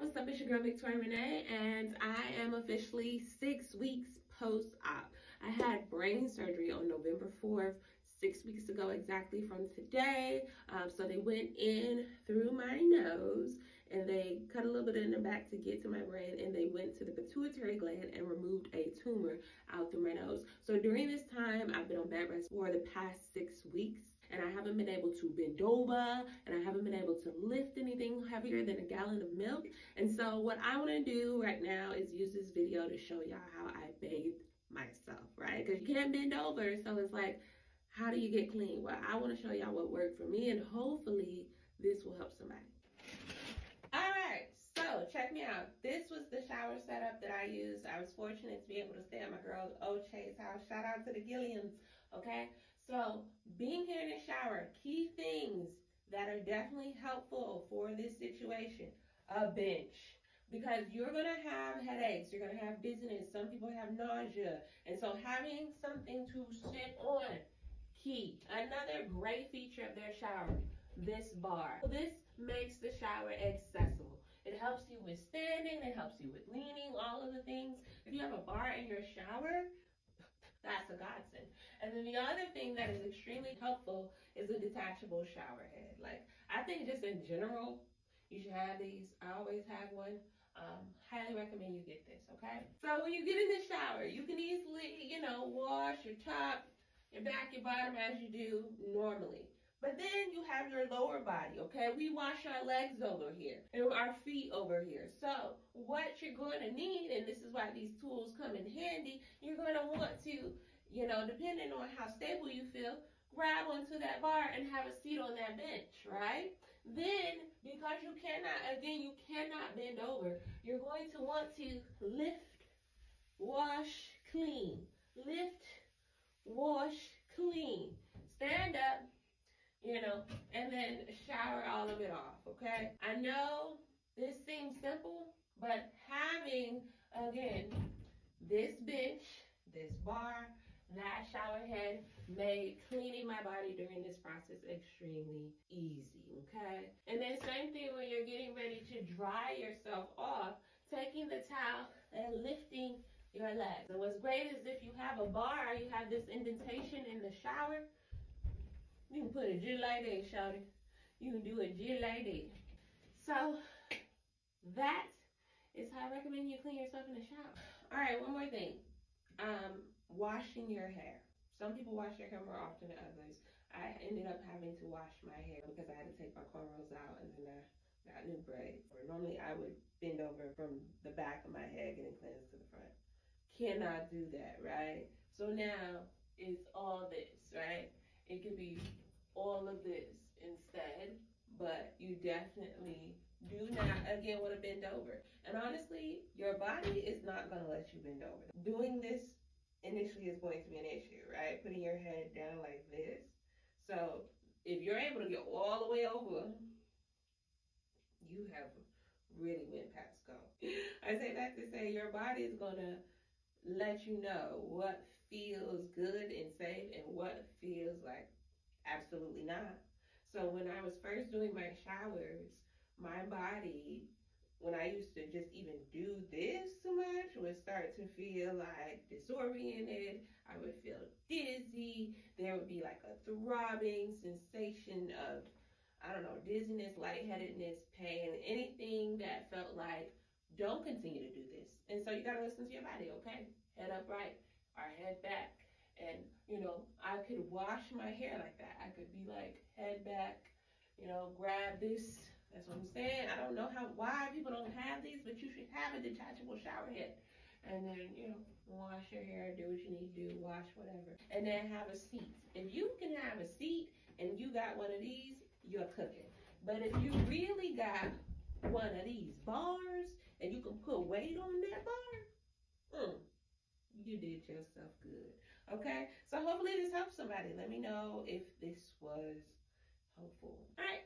What's up? It's your girl Victoria Renee, and I am officially 6 weeks post-op. I had brain surgery on November 4th, 6 weeks ago exactly from today. So they went in through my nose and they cut a little bit in the back to get to my brain, and they went to the pituitary gland and removed a tumor out through my nose. So during this time, I've been on bed rest for the past 6 weeks, and I haven't been able to bend over, and I haven't been able to lift anything heavier than a gallon of milk. And so what I want to do right now is use this video to show y'all how I bathe myself, right? Because you can't bend over, so it's like, how do you get clean? Well, I want to show y'all what worked for me, and hopefully this will help somebody. All right, so check me out. This was the shower setup that I used. I was fortunate to be able to stay at my girl Oche's house. Shout out to the Gillians, okay? So being here in the shower, key things that are definitely helpful for this situation: a bench, because you're gonna have headaches, you're gonna have dizziness, some people have nausea, and so having something to sit on, key. Another great feature of their shower, this bar. This makes the shower accessible. It helps you with standing, it helps you with leaning, all of the things. If you have a bar in your shower, that's a godsend. And then the other thing that is extremely helpful is a detachable shower head. Like, I think just in general, you should have these. I always have one. Highly recommend you get this, okay? So when you get in the shower, you can easily, wash your top, your back, your bottom as you do normally. But then you have your lower body, okay? We wash our legs over here and our feet over here. So what you're going to need, and this is why these tools come in handy, you're going to want to, depending on how stable you feel, grab onto that bar and have a seat on that bench, right? Then, because you cannot bend over, you're going to want to lift, wash, clean. Lift, wash, clean. Stand up, and then shower all of it off, okay? I know this seems simple, but having, again, this bench, this bar, that shower head made cleaning my body during this process extremely easy, okay? And then same thing when you're getting ready to dry yourself off, taking the towel and lifting your legs. And what's great is if you have a bar, you have this indentation in the shower, you can put it just like that, shawty. You can do it just like that. So that is how I recommend you clean yourself in the shower. All right, one more thing. Washing your hair. Some people wash their hair more often than others. I ended up having to wash my hair because I had to take my cornrows out, and then I got new braids. Or normally I would bend over from the back of my head getting cleansed to the front. Cannot do that, right? So now it's all this, right? It could be all of this instead, but you definitely do not, again, want to bend over. And honestly, your body is not going to let you bend over. Doing this initially is going to be an issue, right? Putting your head down like this. So if you're able to get all the way over, you have really went past go. I say that to say your body is going to let you know what feels good and safe and what feels like absolutely not. So when I was first doing my showers, my body, when I used to just even do this too much, would start to feel like disoriented. I would feel dizzy. There would be like a throbbing sensation of, dizziness, lightheadedness, pain, anything that felt like, don't continue to do this. And so you got to listen to your body, okay? Head upright or head back. And, I could wash my hair like that. I could be like, head back, grab this. That's what I'm saying. I don't know why people don't have these, but you should have a detachable shower head. And then, wash your hair, do what you need to do, wash whatever. And then have a seat. If you can have a seat and you got one of these, you're cooking. But if you really got one of these bars and you can put weight on that bar, you did yourself good. Okay? So hopefully this helps somebody. Let me know if this was helpful. All right.